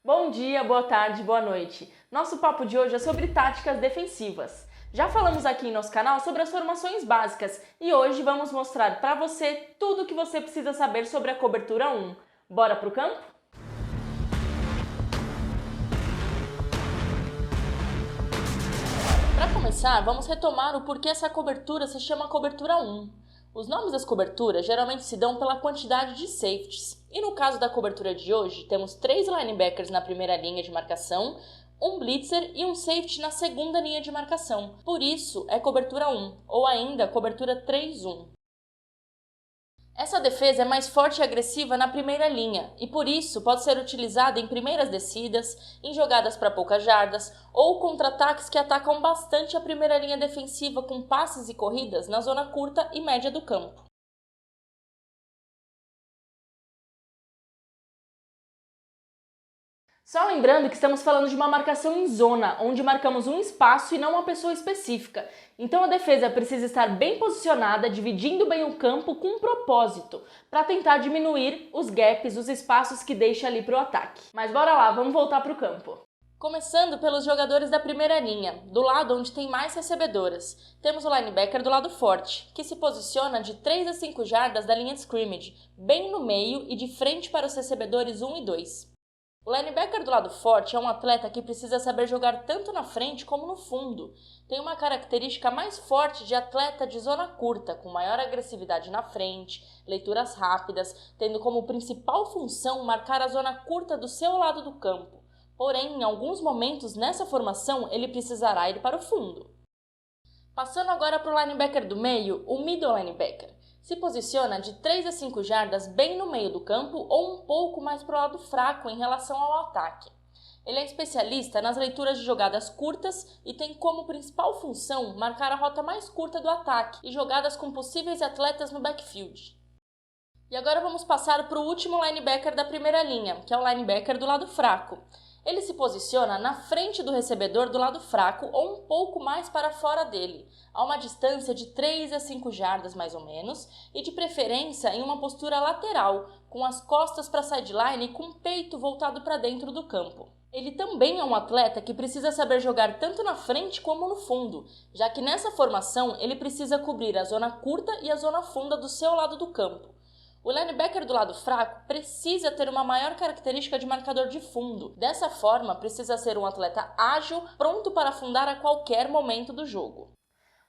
Bom dia, boa tarde, boa noite. Nosso papo de hoje é sobre táticas defensivas. Já falamos aqui em nosso canal sobre as formações básicas e hoje vamos mostrar para você tudo o que você precisa saber sobre a cobertura 1. Bora pro campo? Para começar, vamos retomar o porquê essa cobertura se chama cobertura 1. Os nomes das coberturas geralmente se dão pela quantidade de safeties. E no caso da cobertura de hoje, temos 3 linebackers na primeira linha de marcação, um blitzer e um safety na segunda linha de marcação. Por isso, é cobertura 1, ou ainda cobertura 3-1. Essa defesa é mais forte e agressiva na primeira linha e, por isso, pode ser utilizada em primeiras descidas, em jogadas para poucas jardas ou contra-ataques que atacam bastante a primeira linha defensiva com passes e corridas na zona curta e média do campo. Só lembrando que estamos falando de uma marcação em zona, onde marcamos um espaço e não uma pessoa específica. Então a defesa precisa estar bem posicionada, dividindo bem o campo com um propósito, para tentar diminuir os gaps, os espaços que deixa ali para o ataque. Mas bora lá, vamos voltar para o campo. Começando pelos jogadores da primeira linha, do lado onde tem mais recebedoras. Temos o linebacker do lado forte, que se posiciona de 3 a 5 jardas da linha de scrimmage, bem no meio e de frente para os recebedores 1 e 2. O linebacker do lado forte é um atleta que precisa saber jogar tanto na frente como no fundo. Tem uma característica mais forte de atleta de zona curta, com maior agressividade na frente, leituras rápidas, tendo como principal função marcar a zona curta do seu lado do campo. Porém, em alguns momentos nessa formação, ele precisará ir para o fundo. Passando agora para o linebacker do meio, o middle linebacker. Se posiciona de 3 a 5 jardas bem no meio do campo ou um pouco mais para o lado fraco em relação ao ataque. Ele é especialista nas leituras de jogadas curtas e tem como principal função marcar a rota mais curta do ataque e jogadas com possíveis atletas no backfield. E agora vamos passar para o último linebacker da primeira linha, que é o linebacker do lado fraco. Ele se posiciona na frente do recebedor do lado fraco ou um pouco mais para fora dele, a uma distância de 3 a 5 jardas mais ou menos, e de preferência em uma postura lateral, com as costas para a sideline e com o peito voltado para dentro do campo. Ele também é um atleta que precisa saber jogar tanto na frente como no fundo, já que nessa formação ele precisa cobrir a zona curta e a zona funda do seu lado do campo. O linebacker do lado fraco precisa ter uma maior característica de marcador de fundo. Dessa forma, precisa ser um atleta ágil, pronto para afundar a qualquer momento do jogo.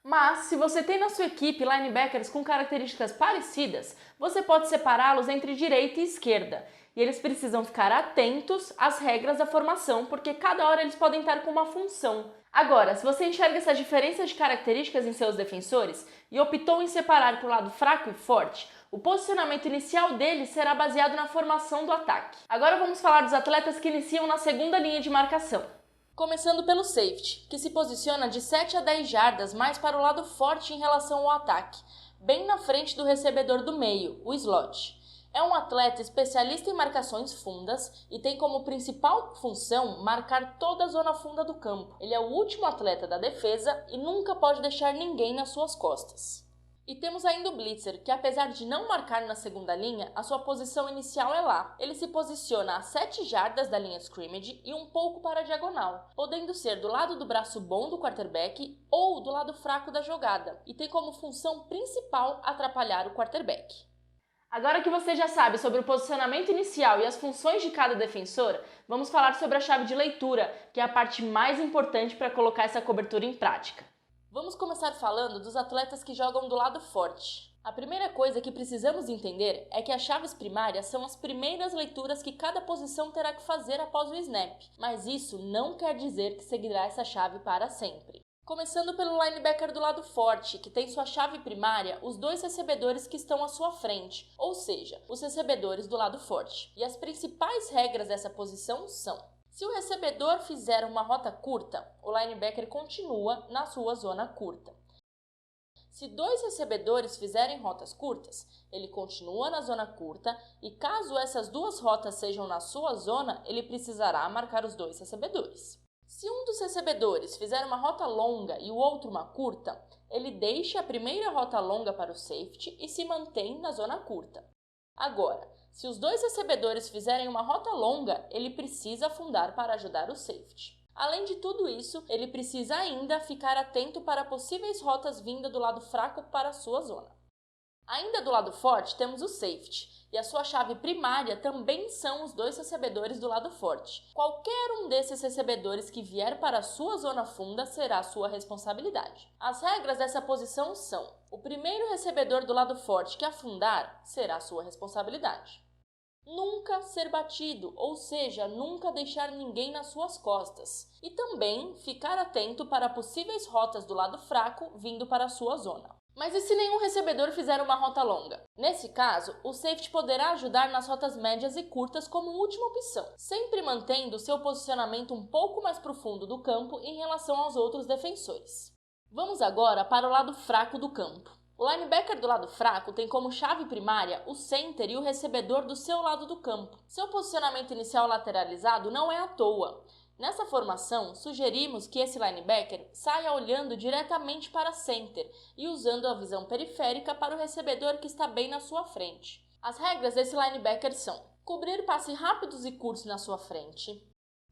Mas, se você tem na sua equipe linebackers com características parecidas, você pode separá-los entre direita e esquerda. E eles precisam ficar atentos às regras da formação, porque cada hora eles podem estar com uma função. Agora, se você enxerga essas diferenças de características em seus defensores e optou em separar para o lado fraco e forte, o posicionamento inicial deles será baseado na formação do ataque. Agora vamos falar dos atletas que iniciam na segunda linha de marcação. Começando pelo safety, que se posiciona de 7 a 10 jardas mais para o lado forte em relação ao ataque, bem na frente do recebedor do meio, o slot. É um atleta especialista em marcações fundas e tem como principal função marcar toda a zona funda do campo. Ele é o último atleta da defesa e nunca pode deixar ninguém nas suas costas. E temos ainda o blitzer, que apesar de não marcar na segunda linha, a sua posição inicial é lá. Ele se posiciona a 7 jardas da linha de scrimmage e um pouco para a diagonal, podendo ser do lado do braço bom do quarterback ou do lado fraco da jogada, e tem como função principal atrapalhar o quarterback. Agora que você já sabe sobre o posicionamento inicial e as funções de cada defensor, vamos falar sobre a chave de leitura, que é a parte mais importante para colocar essa cobertura em prática. Vamos começar falando dos atletas que jogam do lado forte. A primeira coisa que precisamos entender é que as chaves primárias são as primeiras leituras que cada posição terá que fazer após o snap, mas isso não quer dizer que seguirá essa chave para sempre. Começando pelo linebacker do lado forte, que tem sua chave primária os 2 recebedores que estão à sua frente, ou seja, os recebedores do lado forte. E as principais regras dessa posição são: se o recebedor fizer uma rota curta, o linebacker continua na sua zona curta. Se 2 recebedores fizerem rotas curtas, ele continua na zona curta e caso essas 2 rotas sejam na sua zona, ele precisará marcar os 2 recebedores. Se um dos recebedores fizer uma rota longa e o outro uma curta, ele deixa a primeira rota longa para o safety e se mantém na zona curta. Agora, Se os dois recebedores fizerem uma rota longa, ele precisa afundar para ajudar o safety. Além de tudo isso, ele precisa ainda ficar atento para possíveis rotas vindas do lado fraco para a sua zona. Ainda do lado forte, temos o safety, e a sua chave primária também são os dois recebedores do lado forte. Qualquer um desses recebedores que vier para a sua zona funda será sua responsabilidade. As regras dessa posição são: o primeiro recebedor do lado forte que afundar será sua responsabilidade. Nunca ser batido, ou seja, nunca deixar ninguém nas suas costas. E também ficar atento para possíveis rotas do lado fraco vindo para a sua zona. Mas e se nenhum recebedor fizer uma rota longa? Nesse caso, o safety poderá ajudar nas rotas médias e curtas como última opção, sempre mantendo seu posicionamento um pouco mais profundo do campo em relação aos outros defensores. Vamos agora para o lado fraco do campo. O linebacker do lado fraco tem como chave primária o center e o recebedor do seu lado do campo. Seu posicionamento inicial lateralizado não é à toa. Nessa formação, sugerimos que esse linebacker saia olhando diretamente para center e usando a visão periférica para o recebedor que está bem na sua frente. As regras desse linebacker são: cobrir passes rápidos e curtos na sua frente.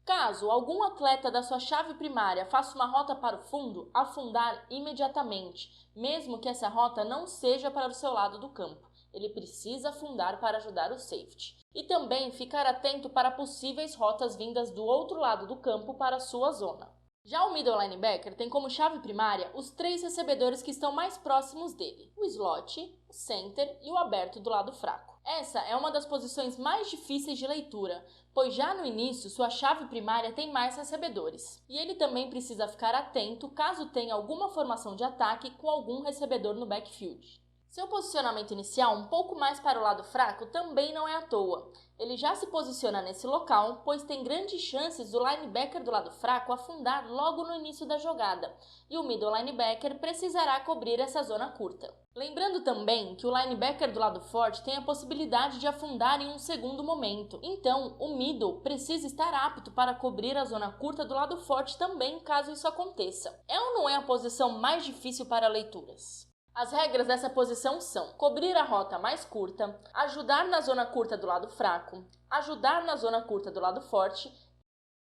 Caso algum atleta da sua chave primária faça uma rota para o fundo, afundar imediatamente, mesmo que essa rota não seja para o seu lado do campo. Ele precisa afundar para ajudar o safety. E também ficar atento para possíveis rotas vindas do outro lado do campo para a sua zona. Já o middle linebacker tem como chave primária os três recebedores que estão mais próximos dele: o slot, o center e o aberto do lado fraco. Essa é uma das posições mais difíceis de leitura, pois já no início sua chave primária tem mais recebedores. E ele também precisa ficar atento caso tenha alguma formação de ataque com algum recebedor no backfield. Seu posicionamento inicial um pouco mais para o lado fraco também não é à toa. Ele já se posiciona nesse local, pois tem grandes chances do linebacker do lado fraco afundar logo no início da jogada, e o middle linebacker precisará cobrir essa zona curta. Lembrando também que o linebacker do lado forte tem a possibilidade de afundar em um segundo momento, então o middle precisa estar apto para cobrir a zona curta do lado forte também caso isso aconteça. É ou não é a posição mais difícil para leituras? As regras dessa posição são: cobrir a rota mais curta, ajudar na zona curta do lado fraco, ajudar na zona curta do lado forte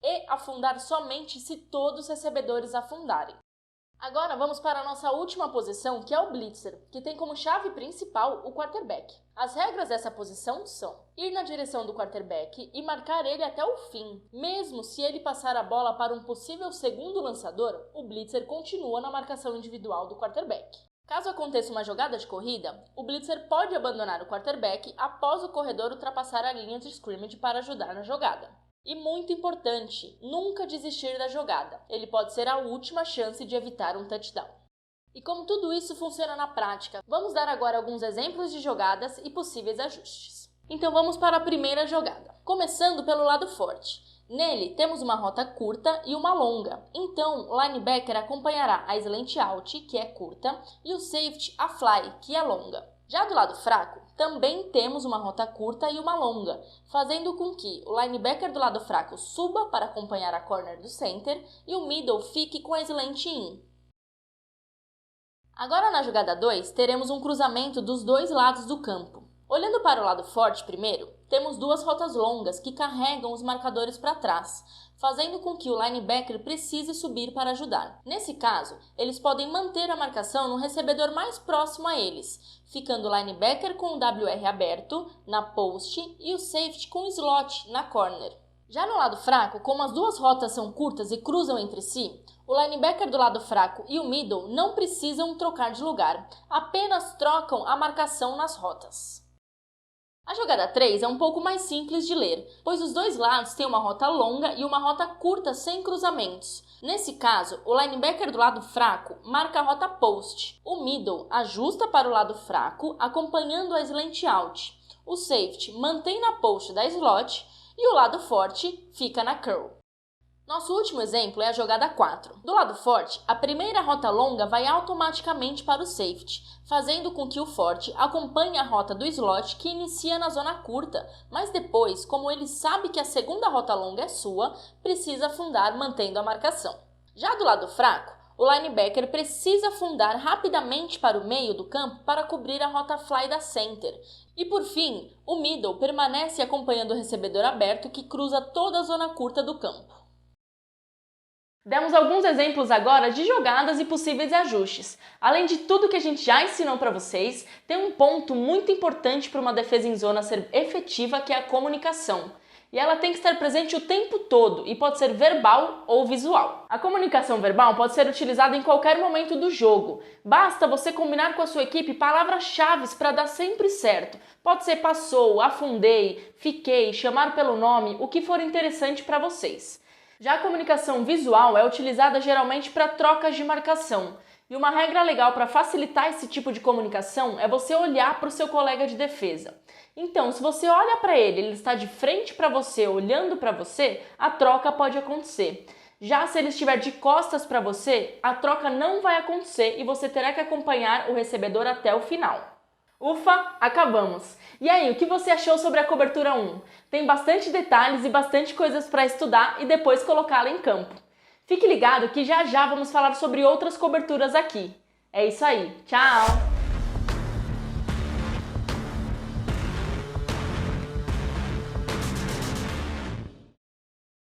e afundar somente se todos os recebedores afundarem. Agora vamos para a nossa última posição, que é o blitzer, que tem como chave principal o quarterback. As regras dessa posição são: ir na direção do quarterback e marcar ele até o fim. Mesmo se ele passar a bola para um possível segundo lançador, o blitzer continua na marcação individual do quarterback. Caso aconteça uma jogada de corrida, o blitzer pode abandonar o quarterback após o corredor ultrapassar a linha de scrimmage para ajudar na jogada. E muito importante, nunca desistir da jogada. Ele pode ser a última chance de evitar um touchdown. E como tudo isso funciona na prática, vamos dar agora alguns exemplos de jogadas e possíveis ajustes. Então vamos para a primeira jogada. Começando pelo lado forte. Nele, temos uma rota curta e uma longa. Então, o linebacker acompanhará a slant out, que é curta, e o safety a fly, que é longa. Já do lado fraco, também temos uma rota curta e uma longa, fazendo com que o linebacker do lado fraco suba para acompanhar a corner do center e o middle fique com a slant in. Agora na jogada 2, teremos um cruzamento dos dois lados do campo. Olhando para o lado forte primeiro, temos duas rotas longas que carregam os marcadores para trás, fazendo com que o linebacker precise subir para ajudar. Nesse caso, eles podem manter a marcação no recebedor mais próximo a eles, ficando o linebacker com o WR aberto na post e o safety com o slot na corner. Já no lado fraco, como as duas rotas são curtas e cruzam entre si, o linebacker do lado fraco e o middle não precisam trocar de lugar, apenas trocam a marcação nas rotas. A jogada 3 é um pouco mais simples de ler, pois os dois lados têm uma rota longa e uma rota curta sem cruzamentos. Nesse caso, o linebacker do lado fraco marca a rota post, o middle ajusta para o lado fraco, acompanhando a slant out, o safety mantém na post da slot e o lado forte fica na curl. Nosso último exemplo é a jogada 4. Do lado forte, a primeira rota longa vai automaticamente para o safety, fazendo com que o forte acompanhe a rota do slot que inicia na zona curta, mas depois, como ele sabe que a segunda rota longa é sua, precisa afundar mantendo a marcação. Já do lado fraco, o linebacker precisa afundar rapidamente para o meio do campo para cobrir a rota fly da center, E por fim, o middle permanece acompanhando o recebedor aberto que cruza toda a zona curta do campo. Demos alguns exemplos agora de jogadas e possíveis ajustes. Além de tudo que a gente já ensinou para vocês, tem um ponto muito importante para uma defesa em zona ser efetiva, que é a comunicação. E ela tem que estar presente o tempo todo e pode ser verbal ou visual. A comunicação verbal pode ser utilizada em qualquer momento do jogo. Basta você combinar com a sua equipe palavras-chave para dar sempre certo. Pode ser passou, afundei, fiquei, chamar pelo nome, o que for interessante para vocês. Já a comunicação visual é utilizada geralmente para trocas de marcação. E uma regra legal para facilitar esse tipo de comunicação é você olhar para o seu colega de defesa. Então, se você olha para ele está de frente para você, olhando para você, a troca pode acontecer. Já se ele estiver de costas para você, a troca não vai acontecer e você terá que acompanhar o recebedor até o final. Ufa, acabamos! E aí, o que você achou sobre a cobertura 1? Tem bastante detalhes e bastante coisas para estudar e depois colocá-la em campo. Fique ligado que já já vamos falar sobre outras coberturas aqui. É isso aí, tchau!